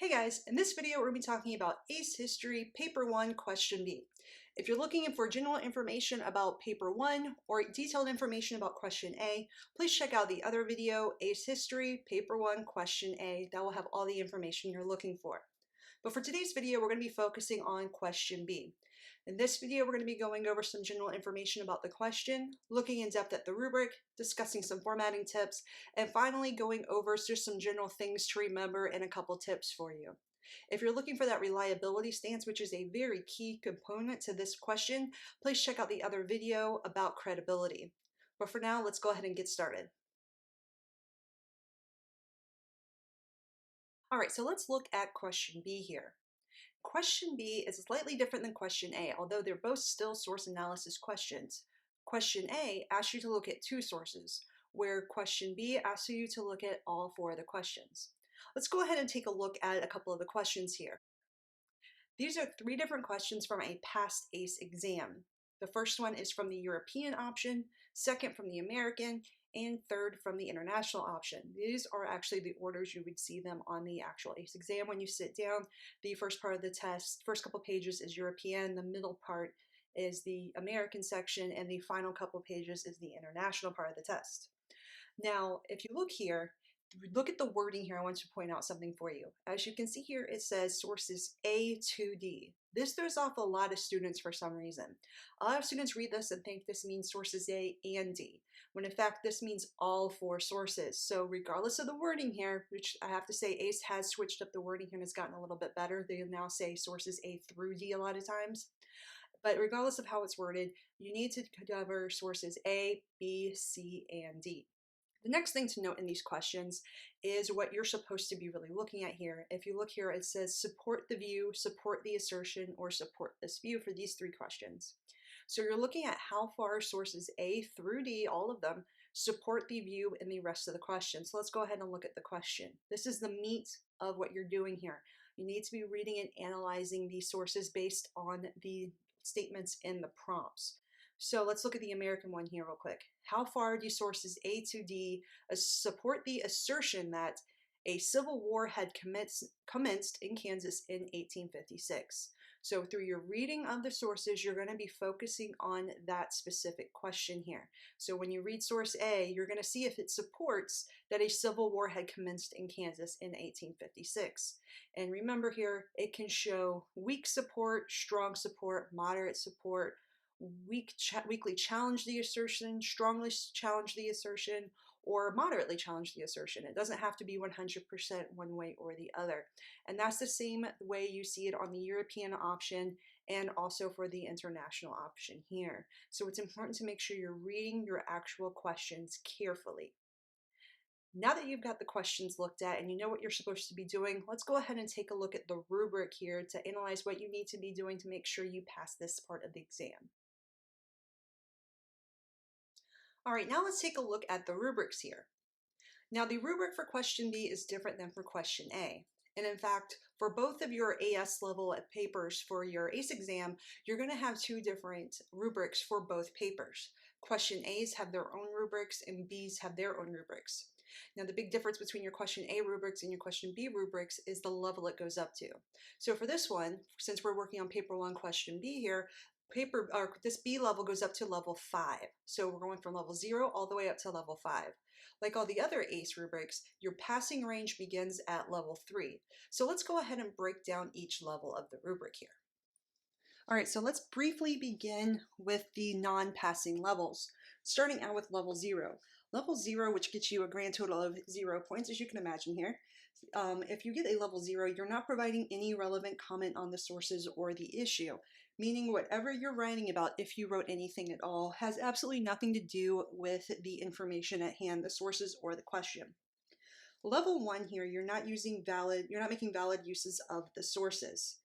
Hey guys, in this video we're going to be talking about AICE History Paper 1 Question B. If you're looking for general information about Paper 1 or detailed information about Question A, please check out the other video, AICE History Paper 1 Question A. That will have all the information you're looking for. But for today's video, we're going to be focusing on Question B. In this video, we're going to be going over some general information about the question, looking in depth at the rubric, discussing some formatting tips, and finally going over just some general things to remember and a couple tips for you. If you're looking for that reliability stance, which is a very key component to this question, please check out the other video about credibility. But for now, let's go ahead and get started. All right, so let's look at question B here. Question B is slightly different than question A, although they're both still source analysis questions. Question A asks you to look at two sources, where question B asks you to look at all four of the questions. Let's go ahead and take a look at a couple of the questions here. These are three different questions from a past AICE exam. The first one is from the European option, second from the American, and third from the international option. These are actually the orders you would see them on the actual AICE exam when you sit down. The first part of the test, first couple pages is European, the middle part is the American section, and the final couple pages is the international part of the test. Now, if you look here, look at the wording here. I want to point out something for you. As you can see here, it says sources A to D. This throws off a lot of students for some reason. A lot of students read this and think this means sources A and D, when in fact this means all four sources. So regardless of the wording here, which I have to say AICE has switched up the wording here and has gotten a little bit better. They now say sources A through D a lot of times. But regardless of how it's worded, you need to cover sources A, B, C, and D. The next thing to note in these questions is what you're supposed to be really looking at here. If you look here, it says support the view, support the assertion, or support this view for these three questions. So you're looking at how far sources A through D, all of them, support the view in the rest of the question. So let's go ahead and look at the question. This is the meat of what you're doing here. You need to be reading and analyzing these sources based on the statements in the prompts. So let's look at the American one here real quick. How far do sources A to D support the assertion that a civil war had commenced in Kansas in 1856? So through your reading of the sources, you're going to be focusing on that specific question here. So when you read source A, you're going to see if it supports that a civil war had commenced in Kansas in 1856. And remember here, it can show weak support, strong support, moderate support, weakly challenge the assertion, strongly challenge the assertion, or moderately challenge the assertion. It doesn't have to be 100% one way or the other. And that's the same way you see it on the European option and also for the international option here. So it's important to make sure you're reading your actual questions carefully. Now that you've got the questions looked at and you know what you're supposed to be doing, let's go ahead and take a look at the rubric here to analyze what you need to be doing to make sure you pass this part of the exam. All right, now let's take a look at the rubrics here. Now the rubric for question B is different than for question A. And in fact, for both of your AS level papers for your ACE exam, you're going to have two different rubrics for both papers. Question A's have their own rubrics and B's have their own rubrics. Now the big difference between your question A rubrics and your question B rubrics is the level it goes up to. So for this one, since we're working on paper 1 question B here, this B level goes up to level 5. So we're going from level 0 all the way up to level 5. Like all the other ACE rubrics, your passing range begins at level 3. So let's go ahead and break down each level of the rubric here. All right, so let's briefly begin with the non-passing levels, starting out with level 0. Level 0, which gets you a grand total of 0 points, as you can imagine here. If you get a level 0, you're not providing any relevant comment on the sources or the issue, meaning whatever you're writing about, if you wrote anything at all, has absolutely nothing to do with the information at hand, the sources or the question. Level 1 here, you're not making valid uses of the sources.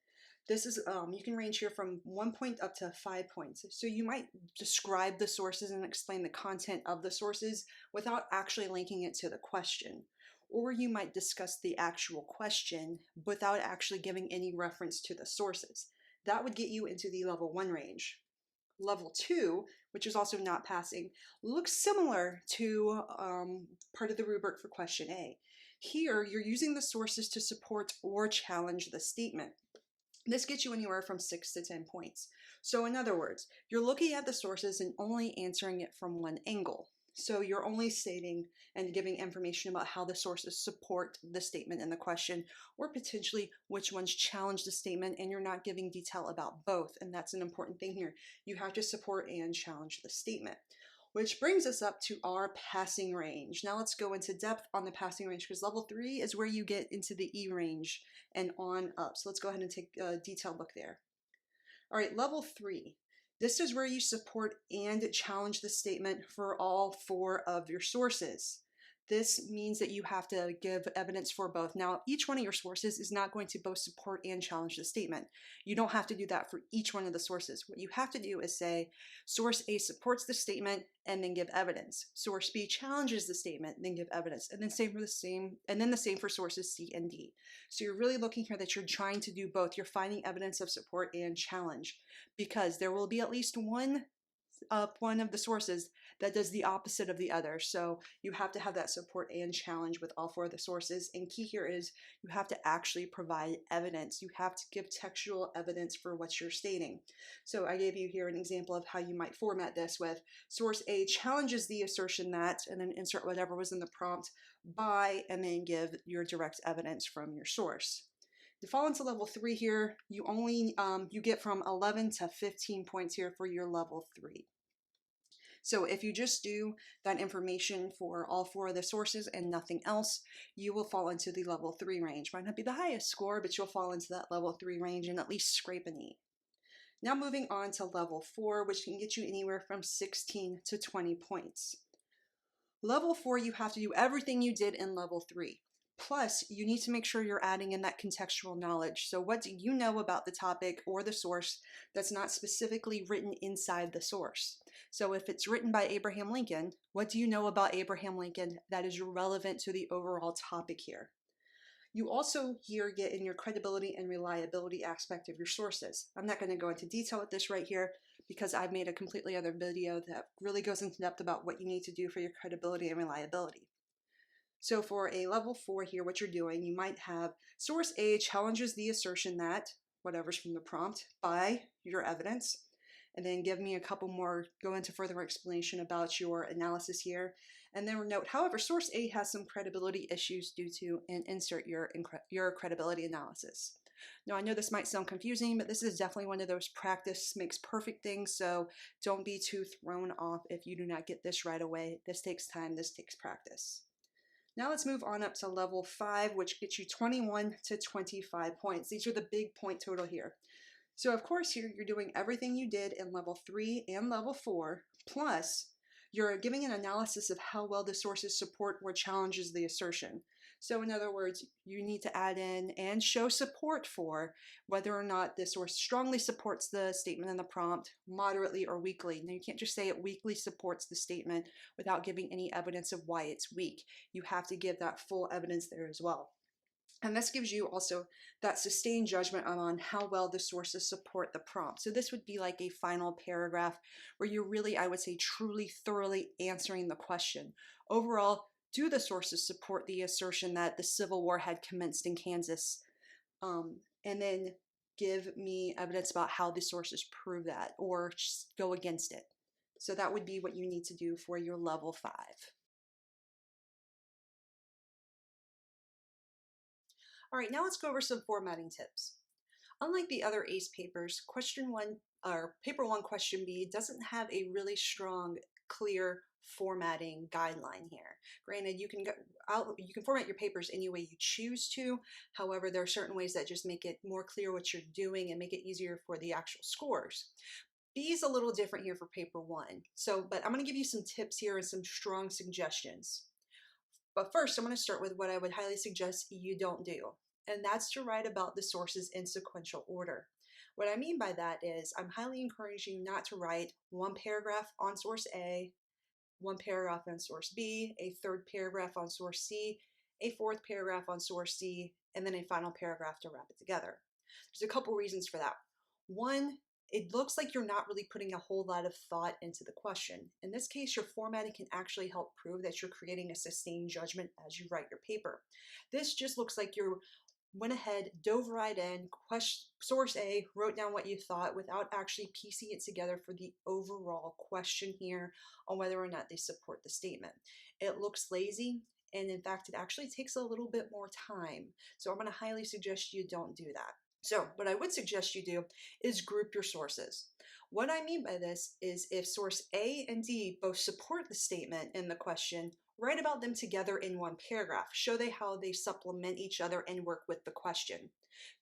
This is, you can range here from 1 point up to 5 points. So you might describe the sources and explain the content of the sources without actually linking it to the question. Or you might discuss the actual question without actually giving any reference to the sources. That would get you into the level 1 range. Level 2, which is also not passing, looks similar to part of the rubric for question A. Here, you're using the sources to support or challenge the statement. This gets you anywhere from 6 to 10 points. So in other words, you're looking at the sources and only answering it from one angle. So you're only stating and giving information about how the sources support the statement in the question, or potentially which ones challenge the statement, and you're not giving detail about both. And that's an important thing here. You have to support and challenge the statement. Which brings us up to our passing range. Now let's go into depth on the passing range, because level 3 is where you get into the E range and on up. So let's go ahead and take a detailed look there. All right, level 3. This is where you support and challenge the statement for all 4 of your sources. This means that you have to give evidence for both. Now, each one of your sources is not going to both support and challenge the statement. You don't have to do that for each one of the sources. What you have to do is say, source A supports the statement and then give evidence. Source B challenges the statement, then give evidence. And then the same for sources C and D. So you're really looking here that you're trying to do both. You're finding evidence of support and challenge, because there will be at least one of the sources that does the opposite of the other. So you have to have that support and challenge with all 4 of the sources. And key here is you have to actually provide evidence. You have to give textual evidence for what you're stating. So I gave you here an example of how you might format this with source A challenges the assertion that, and then insert whatever was in the prompt by, and then give your direct evidence from your source. To fall into level 3 here, you only you get from 11 to 15 points here for your level 3. So if you just do that information for all 4 of the sources and nothing else, you will fall into the level 3 range. Might not be the highest score, but you'll fall into that level 3 range and at least scrape an E. Now moving on to level 4, which can get you anywhere from 16 to 20 points. Level 4, you have to do everything you did in level 3. Plus, you need to make sure you're adding in that contextual knowledge. So what do you know about the topic or the source that's not specifically written inside the source? So if it's written by Abraham Lincoln, what do you know about Abraham Lincoln that is relevant to the overall topic here? You also here get in your credibility and reliability aspect of your sources. I'm not going to go into detail with this right here, because I've made a completely other video that really goes into depth about what you need to do for your credibility and reliability. So for a level 4 here, what you're doing, you might have source A challenges the assertion that, whatever's from the prompt, by your evidence, and then give me a couple more, go into further explanation about your analysis here, and then note, however, source A has some credibility issues due to, and insert your credibility analysis. Now, I know this might sound confusing, but this is definitely one of those practice makes perfect things, so don't be too thrown off if you do not get this right away. This takes time, this takes practice. Now let's move on up to level 5, which gets you 21 to 25 points. These are the big point total here. So of course here you're doing everything you did in level 3 and level 4, plus you're giving an analysis of how well the sources support or challenges the assertion. So in other words, you need to add in and show support for whether or not the source strongly supports the statement in the prompt, moderately or weakly. Now you can't just say it weakly supports the statement without giving any evidence of why it's weak. You have to give that full evidence there as well. And this gives you also that sustained judgment on how well the sources support the prompt. So this would be like a final paragraph where you're really, I would say, truly, thoroughly answering the question. Overall, do the sources support the assertion that the Civil War had commenced in Kansas? And then give me evidence about how the sources prove that or just go against it. So that would be what you need to do for your level 5. All right, now let's go over some formatting tips. Unlike the other AICE papers, paper 1 question B doesn't have a really strong, clear formatting guideline here. Granted, you can format your papers any way you choose to. However, there are certain ways that just make it more clear what you're doing and make it easier for the actual scores. B is a little different here for paper 1. But I'm going to give you some tips here and some strong suggestions. But first, I'm going to start with what I would highly suggest you don't do, and that's to write about the sources in sequential order. What I mean by that is I'm highly encouraging you not to write one paragraph on source A, one paragraph on source B, a third paragraph on source C, a fourth paragraph on source C, and then a final paragraph to wrap it together. There's a couple reasons for that. One, it looks like you're not really putting a whole lot of thought into the question. In this case, your formatting can actually help prove that you're creating a sustained judgment as you write your paper. This just looks like you're went ahead, dove right in, source A, wrote down what you thought without actually piecing it together for the overall question here on whether or not they support the statement. It looks lazy, and in fact, it actually takes a little bit more time. So I'm going to highly suggest you don't do that. So what I would suggest you do is group your sources. What I mean by this is if source A and D both support the statement in the question, write about them together in one paragraph. Show how they supplement each other and work with the question.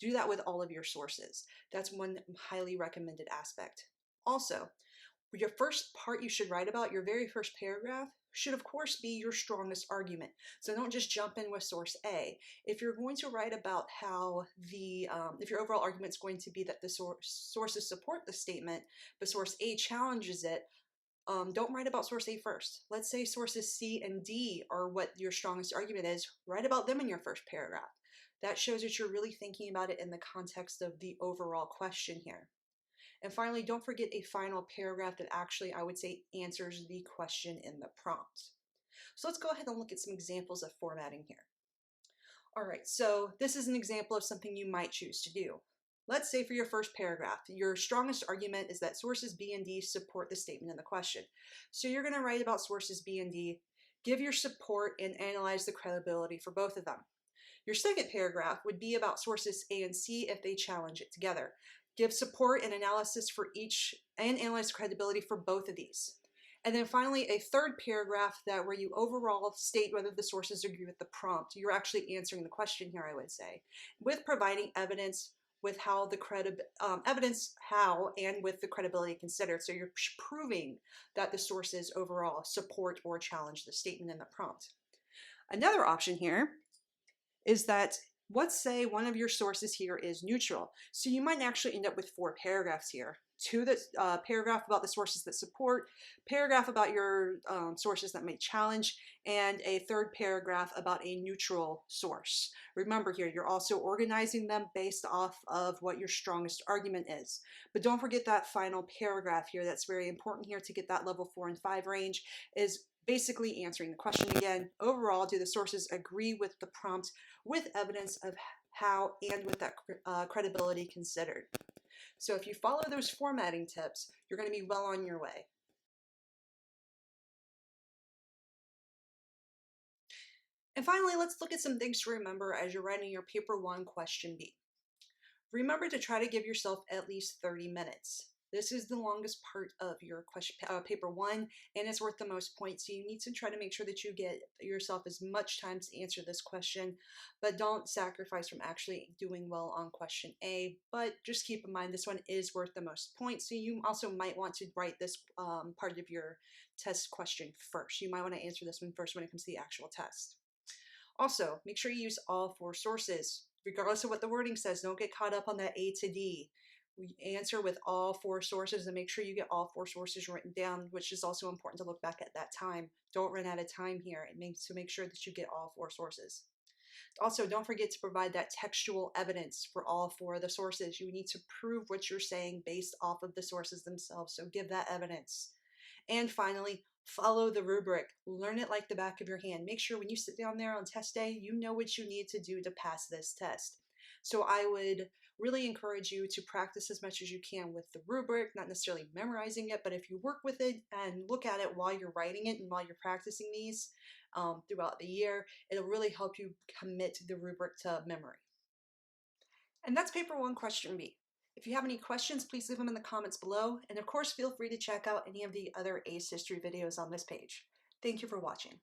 Do that with all of your sources. That's one highly recommended aspect. Also, your first part you should write about, your very first paragraph, should of course be your strongest argument. So don't just jump in with source A. If you're going to write about how if your overall argument is going to be that the sources support the statement, but source A challenges it, don't write about source A first. Let's say sources C and D are what your strongest argument is. Write about them in your first paragraph. That shows that you're really thinking about it in the context of the overall question here. And finally, don't forget a final paragraph that actually, I would say, answers the question in the prompt. So let's go ahead and look at some examples of formatting here. All right, so this is an example of something you might choose to do. Let's say for your first paragraph, your strongest argument is that sources B and D support the statement in the question. So you're going to write about sources B and D, give your support, and analyze the credibility for both of them. Your second paragraph would be about sources A and C if they challenge it together. Give support and analysis for each and analyze credibility for both of these. And then finally, a third paragraph where you overall state whether the sources agree with the prompt. You're actually answering the question here, I would say, with providing evidence with how the and with the credibility considered. So you're proving that the sources overall support or challenge the statement in the prompt. Another option here is that let's say one of your sources here is neutral. So you might actually end up with 4 paragraphs here. 2 paragraph about the sources that support, paragraph about your sources that may challenge, and a third paragraph about a neutral source. Remember here, you're also organizing them based off of what your strongest argument is. But don't forget that final paragraph here. That's very important here to get that level 4 and 5 range, is basically answering the question again. Overall, do the sources agree with the prompt with evidence of how and with that credibility considered? So if you follow those formatting tips, you're going to be well on your way. And finally, let's look at some things to remember as you're writing your paper 1 question B. Remember to try to give yourself at least 30 minutes. This is the longest part of your paper 1, and it's worth the most points. So you need to try to make sure that you get yourself as much time to answer this question, but don't sacrifice from actually doing well on question A. But just keep in mind this one is worth the most points. So you also might want to write this part of your test question first. You might want to answer this one first when it comes to the actual test. Also, make sure you use all 4 sources. Regardless of what the wording says, don't get caught up on that A to D. We answer with all 4 sources and make sure you get all 4 sources written down, which is also important to look back at that time. Don't run out of time here. It means to make sure that you get all 4 sources. Also, don't forget to provide that textual evidence for all 4 of the sources. You need to prove what you're saying based off of the sources themselves, so give that evidence. And finally, follow the rubric. Learn it like the back of your hand. Make sure when you sit down there on test day, you know what you need to do to pass this test. So I would really encourage you to practice as much as you can with the rubric, not necessarily memorizing it, but if you work with it and look at it while you're writing it and while you're practicing these throughout the year, it'll really help you commit the rubric to memory. And that's paper 1, question B. If you have any questions, please leave them in the comments below. And of course, feel free to check out any of the other AICE history videos on this page. Thank you for watching.